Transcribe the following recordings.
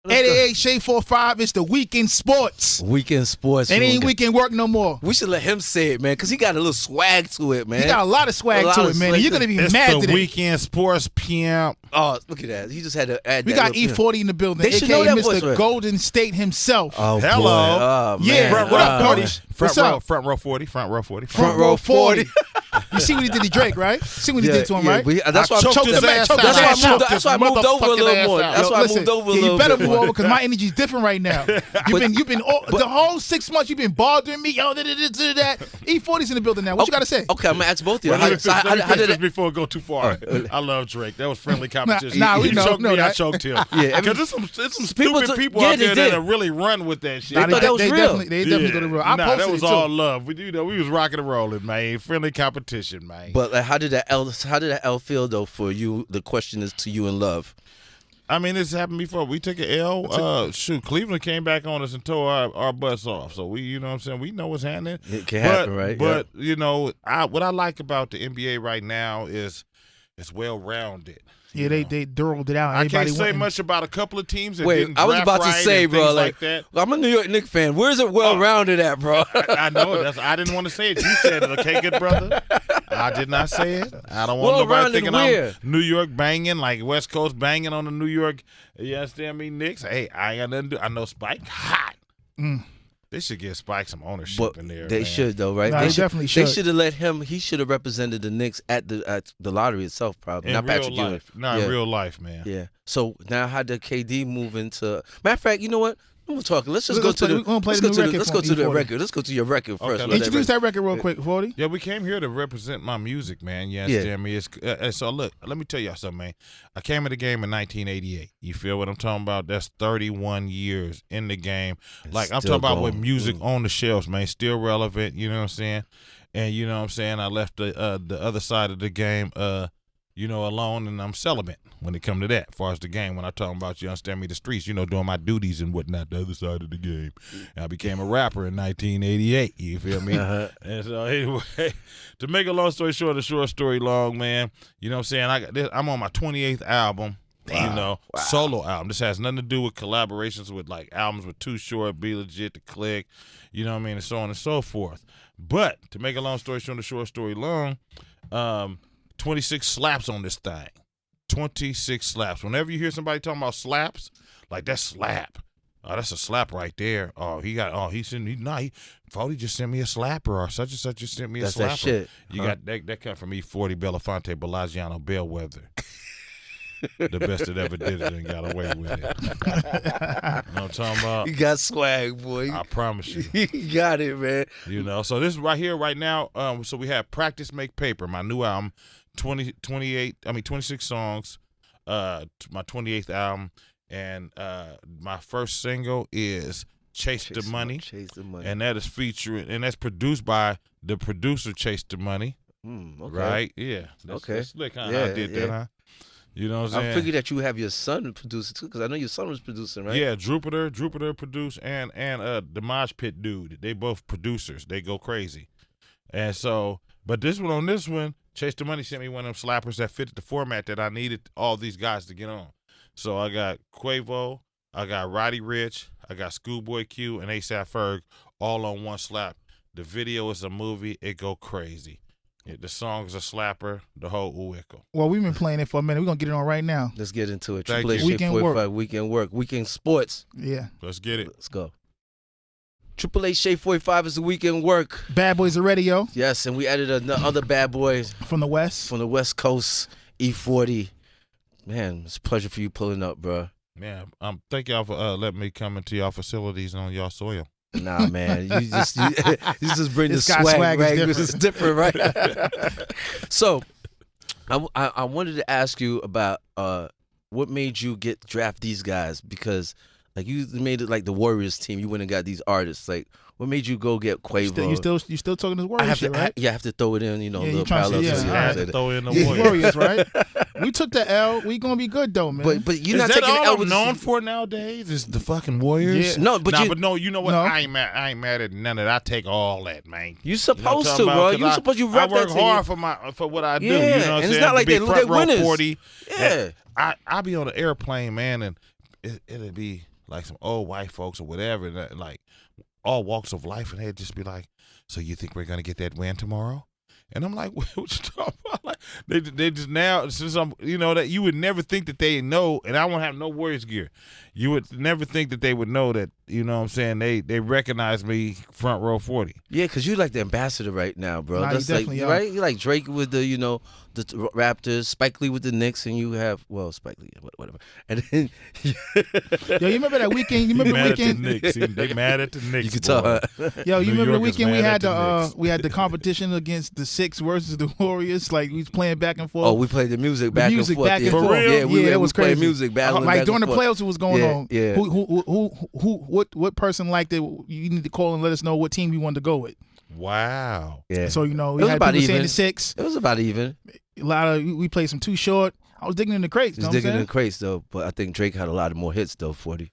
888 Shade 45. It's the Weekend Sports. Weekend Sports. It ain't weekend work no more. We should let him say it, man, because he got a little swag to it, man. He got a lot of swag to it, man. And you're going to be it's mad the today. Weekend Sports PM. Oh, look at that. He just had to add We that. got E40 in the building. They should AKA know that Mr. voice, right? Golden State himself. Oh, Hello. boy. Oh, Yeah, man. what up, Cody? Front What's row, up? front row 40, front row 40. Front row 40. You see what he did to Drake, right? See what he did to him, right? That's why I choked his ass out. That's why I moved over a little more. That's why I moved over a little bit. You better move over because my energy's different right now. You've been the whole 6 months you've been bothering me. Yo, that. E40's in the building now. What you got to say? Okay, I'm going to ask both of you. Let me finish this did before it go too far. I love Drake. That was friendly competition. We He know choked me, that. I choked him. Yeah, Because there's some stupid people out there that really run with that shit. They thought that was real. They definitely go to real. I posted that was it too. all love. We was rocking and rolling, man. Friendly competition, man. But how did that L feel though for you? The question is to you in love. I mean, this happened before. We took an L. Cleveland came back on us and tore our butts off. So we, you know what I'm saying, we know what's happening. It can happen, right? But you know, what I like about the NBA right now is it's well rounded. Yeah, they durled it out. I can't Everybody say went much about a couple of teams that Wait, didn't I was draft about to right say, and bro, things like that. I'm a New York Knicks fan. Where's it well-rounded at, bro? I know it. I didn't want to say it. You said it, okay, good brother? I did not say it. I don't want nobody thinking I'm New York banging, like West Coast banging on the New York, you understand me, Knicks? Hey, I ain't got nothing to do. I know Spike hot. They should give Spike some ownership in there. They should, though, right? Nah, they definitely should. They should have let him. He should have represented the Knicks at the lottery itself, probably. In Not real Patrick Ewing. in real life, man. Yeah. So now how did KD move into? Matter of fact, you know what? I'm talking. Let's go to the record. Let's go to your record first. Okay. Introduce that record real quick, 40. Yeah, we came here to represent my music, man. You understand me? So look, let me tell y'all something, man. I came in the game in 1988. You feel what I'm talking about? That's 31 years in the game. Like I'm talking about with music on the shelves, man. Still relevant. You know what I'm saying? And you know what I'm saying? I left the other side of the game, alone, and I'm celibate when it come to that. As far as the game, when I talking about, you understand me, the streets, doing my duties and whatnot, the other side of the game. And I became a rapper in 1988. You feel me? And so anyway, to make a long story short, a short story long, man. You know what I'm saying? I'm on my 28th album. Solo album. This has nothing to do with collaborations with like albums with Too Short, Be Legit, The Click, you know what I mean, and so on and so forth. But to make a long story short, a short story long, 26 slaps on this thing. 26 slaps. Whenever you hear somebody talking about slaps, like that slap. Oh, that's a slap right there. Oh, Foley just sent me a slapper, or such and such just sent me a slapper. That shit. You got that come from E40, Belafonte, Bellagio, Bellwether. The best that ever did it and got away with it. You know what I'm talking about? You got swag, boy. I promise you. You got it, man. So this right here, right now, so we have Practice Make Paper, my new album, 26 songs, my 28th album, and my first single is Chase the Money. And that is featuring, and that's produced by the producer Chase the Money. Okay. Right? Yeah. That's slick, huh? I did that, huh? You know what I'm saying? I figured that you have your son produce it too, because I know your son was producing, right? Yeah, Jupiter produced, and the Mosh Pit dude. They both producers. They go crazy. And so, but this one, Chase the Money sent me one of them slappers that fitted the format that I needed all these guys to get on. So I got Quavo, I got Roddy Ricch, I got Schoolboy Q, and ASAP Ferg all on one slap. The video is a movie. It go crazy. The song is a slapper, the whole Uwickle. Well, we've been playing it for a minute. We're going to get it on right now. Let's get into it. Thank Triple H you. Weekend Shade 45, work. Weekend Work, Weekend Sports. Yeah. Let's get it. Let's go. Triple H Shade 45 is the Weekend Work. Bad Boys are ready, yo. Yes, and we added another bad boy From the West. from the West Coast, E40. Man, it's a pleasure for you pulling up, bro. Man, thank y'all for letting me come into y'all facilities and on y'all soil. Nah, man, you just bring the This guy's swag, swag is right? different. It's different, right? So, I wanted to ask you about what made you draft these guys, because like you made it like the Warriors team. You went and got these artists. Like, what made you go get Quavo? You still talking this Warriors shit, right? I have to throw it in, Yeah, little you trying to parallels. say, I had to throw in the These Warriors. Warriors, right? We took the L. We gonna be good though, man. But you're Is not that taking the all L I'm with known for nowadays? Is the fucking Warriors? Yeah. No, but no, you know what? No. I ain't mad at none of that. I take all that, man. You You supposed know what to, I'm bro. talking You about? supposed to 'Cause rep I work that team. hard for what I do. Yeah, You know what and I'm it's saying? not like To be they front row winners. 40. Yeah. I be on an airplane, man, and it'll be like some old white folks or whatever, like all walks of life, and they'd just be like, "So you think we're gonna get that win tomorrow?" And I'm like, what you talking about? Like, they just now, since that you would never think that they know, and I won't have no Warriors gear. You would never think that they would know that, you know what I'm saying, they recognize me front row 40. Yeah, because you're like the ambassador right now, bro. Nah, That's you like, definitely are. right? You're like Drake with the, the Raptors, Spike Lee with the Knicks, and you have, Spike Lee, whatever. And then, Yo, you remember that weekend? You remember the Mad at the weekend? Knicks. See, they mad at the Knicks. you can boy. tell. Yo, you New remember the York is weekend we mad had at the Knicks. we had the competition against the Six versus the Warriors? Like, we was playing back and forth. Oh, we played the music back and forth. back and yeah. forth. For real? Yeah, we it was played crazy. music battling Like back during the and forth. playoffs, it was going on. Yeah. What person liked it? You need to call and let us know what team you wanted to go with. Wow. Yeah. So we It was had about people saying even. the Six. It was about even. A lot of we played some Too Short. I was digging in the crates. Just know what I'm digging in saying? the crates though, but I think Drake had a lot of more hits though. 40.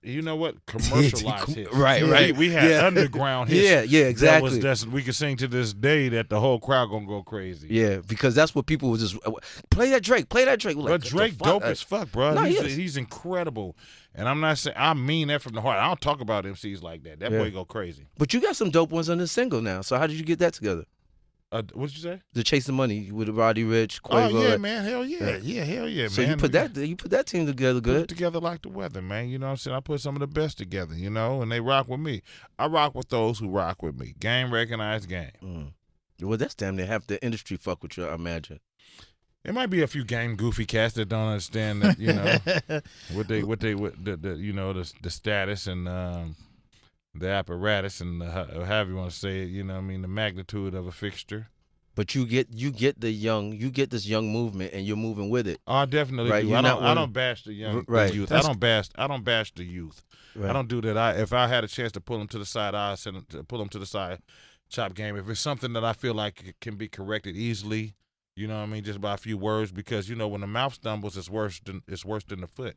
You know what? Commercialized hits. Right. We had Yeah. underground hits. Yeah, exactly. That's we could sing to this day that the whole crowd gonna go crazy. Yeah, because that's what people was just play that Drake. We're like, But what the Drake fuck? dope as fuck, bro. No, he is. He's incredible. And I'm not saying, I mean that from the heart. I don't talk about MCs like that. That Yeah. boy go crazy. But you got some dope ones on this single now. So how did you get that together? What'd you say? The Chase the Money with Roddy Rich, Quavo. Oh yeah, man. Hell yeah. Hell yeah, So man. you put that team together Put it good. together like the weather, man. You know what I'm saying? I put some of the best together, and they rock with me. I rock with those who rock with me. Game recognized game. Well, that's damn near half the industry fuck with you, I imagine. There might be a few game goofy cats that don't understand that, what the status and the apparatus and however you want to say it, the magnitude of a fixture. But you get this young movement and you're moving with it. Oh, I definitely Right, do. you're I not don't one- bash the young Right. the youth. I don't bash the youth. Right. I don't do that. If I had a chance to pull them to the side, I send them to pull them to the side, chop game. If it's something that I feel like it can be corrected easily, just by a few words, because when the mouth stumbles, it's worse than the foot.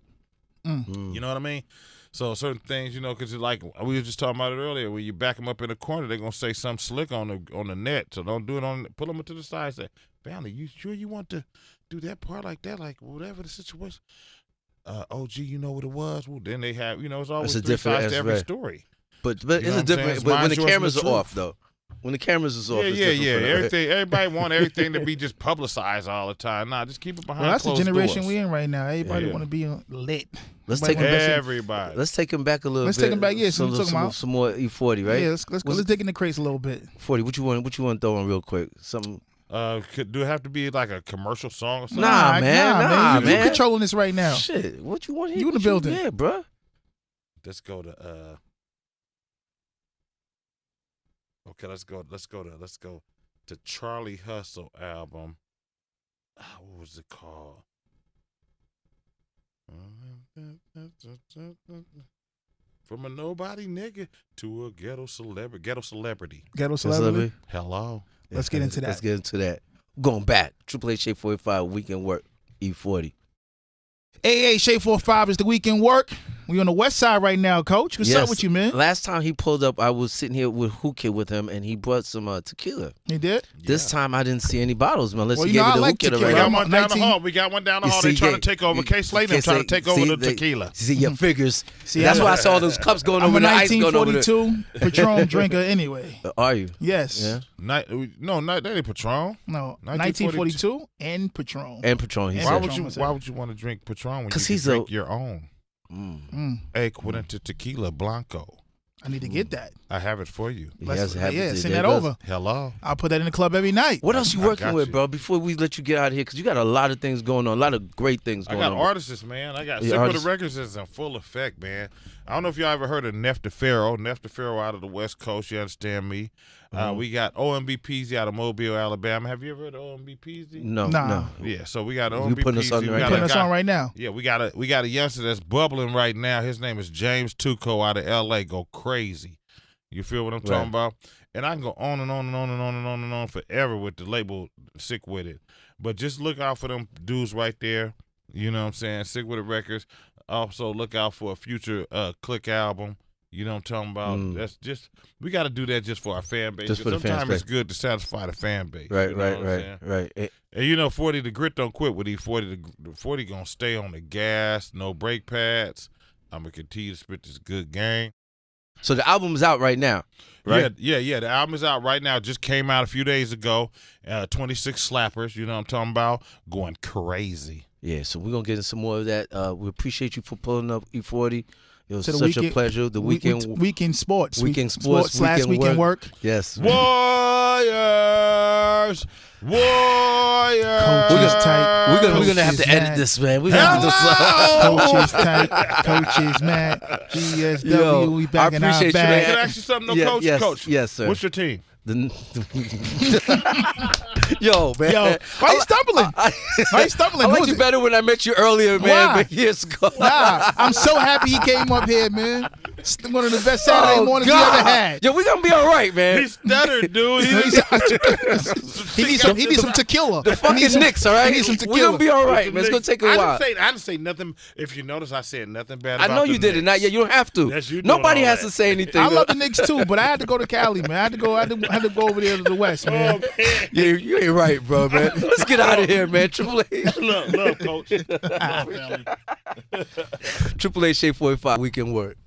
You know what I mean? So certain things, because like we were just talking about it earlier, when you back them up in the corner, they're gonna say something slick on the net. So don't do it pull them to the side. Say, family, you sure you want to do that part like that, like whatever the situation? OG, you know what it was? Well, then they have, it's always That's a three different sides to every right. story. But You know it's what a I'm different. saying? But when Mine's the yours, cameras and are the off though, when the cameras is off, Yeah, it's yeah, different yeah. for the- Everything, everybody want everything to be just publicized all the time. Nah, just keep it behind Well, that's the closed generation doors. we in right now. Everybody Yeah. want to be lit. Let's Everybody take wanna it be- Everybody. Let's take him back a little Let's bit. take him back, yeah, so we're talking about- some more E40, right? Yeah, let's dig in the crates a little bit. 40. What you want to throw on real quick? Something. Do it have to be like a commercial song or something? Nah, man. You controlling this right now. Shit. What you want here? You in the What building. Yeah, bro. Let's go to Okay, let's go to Charlie Hustle album. What was it called? From a nobody nigga to a ghetto celebrity. Ghetto celebrity. Hello. Let's get into that. Let's get into that. Going back. Triple H Shape 45 Weekend Work E40. AA Shade 45 is the weekend work. We on the west side right now, Coach. What's up Yes. with you, man? Last time he pulled up, I was sitting here with Hookah with him, and he brought some tequila. You did? This time I didn't see any bottles, man. Unless Well, he you gave know, me I the like hookah tequila. We right got now. one down the 19 hall. We got one down the You hall. see, They trying yeah, to take over. K Slay them Can't trying say- to take over see, the they- tequila. See your figures. See, That's I'm why I saw those cups going over a the ice going over there. 1942 Patron drinker anyway. Are you? Yes. Yeah. No, not that ain't Patron. No, 1942 1942 and Patron. And Patron. He And Why said. would Patron you? was Why it? would you want to drink Patron when you 'Cause can he's drink your own? Mm, Equivalent to tequila blanco. I need to get that. I have it for you. He Let's- has to have yeah, it. send There that it goes. over. Hello. I'll put that in the club every night. What else you I working got with, you. bro? Before we let you get out of here, because you got a lot of things going on, a lot of great things I going got on. artists, man. I got Yeah, Sick artists. With the Records is in full effect, man. I don't know if y'all ever heard of Neff DeFaro. Neff DeFaro out of the West Coast. You understand me? We got OMB Peasy out of Mobile, Alabama. Have you ever heard of OMB Peasy? No, Nah. no. Yeah, so we got You OMB putting us on Peasy. there We right got now. a Putting us guy- on right now. Yeah, we got a youngster that's bubbling right now. His name is James Tuco out of LA. Go crazy. You feel what I'm Right. talking about? And I can go on and on and on and on and on and on forever with the label Sick With It. But just look out for them dudes right there. You know what I'm saying? Sick With It Records. Also look out for a future Click album. You know what I'm talking about? That's just we got to do that just for our fan base. Just for the fan sometimes base. it's good to satisfy the fan base. Right, you know what I'm saying? right. And you know, 40 the grit don't quit with E40. The 40 gonna stay on the gas, no brake pads. I'm gonna continue to spit this good game. So the album's out right now, right? Yeah. The album is out right now. Just came out a few days ago. 26 slappers. You know what I'm talking about? Going crazy. Yeah. So we're gonna get into some more of that. We appreciate you for pulling up E40. It was To the such a weekend- pleasure. The weekend sports. Weekend sports, slash weekend work. Yes. Warriors. Coach is tight. We're Coach gonna have is to edit mad. this, man. We're gonna have to do something. Coach is tight. Coach is mad. GSW, Yo, we back in I our appreciate you, Can bag. I ask you something, though, Yeah, Coach? yes, Coach. yes, sir. What's your team? Yo, man. Yo, why you stumbling? Why you stumbling? I Who liked was you it? better when I met you earlier, man. Why? But years ago. Nah, I'm so happy he came up here, man. It's one of the best Saturday mornings we ever had. Yo, we gonna be all right, man. He stuttered, dude. He needs some tequila. The fucking Knicks, all right? He needs some We gonna tequila. be all right, man. It's gonna take a while. I didn't say nothing. If you notice, I said nothing bad I about know the you did it. Not Knicks. yet. You don't have to. Yes, you doing Nobody all has that. to say anything. I love the Knicks too, but I had to go to Cali, man. I had to go over there to the West, man. Yeah, you ain't right, bro, man. Let's get out of here, man. Triple A. Love, Coach. Love, family. Triple A Shade 45 Weekend Work.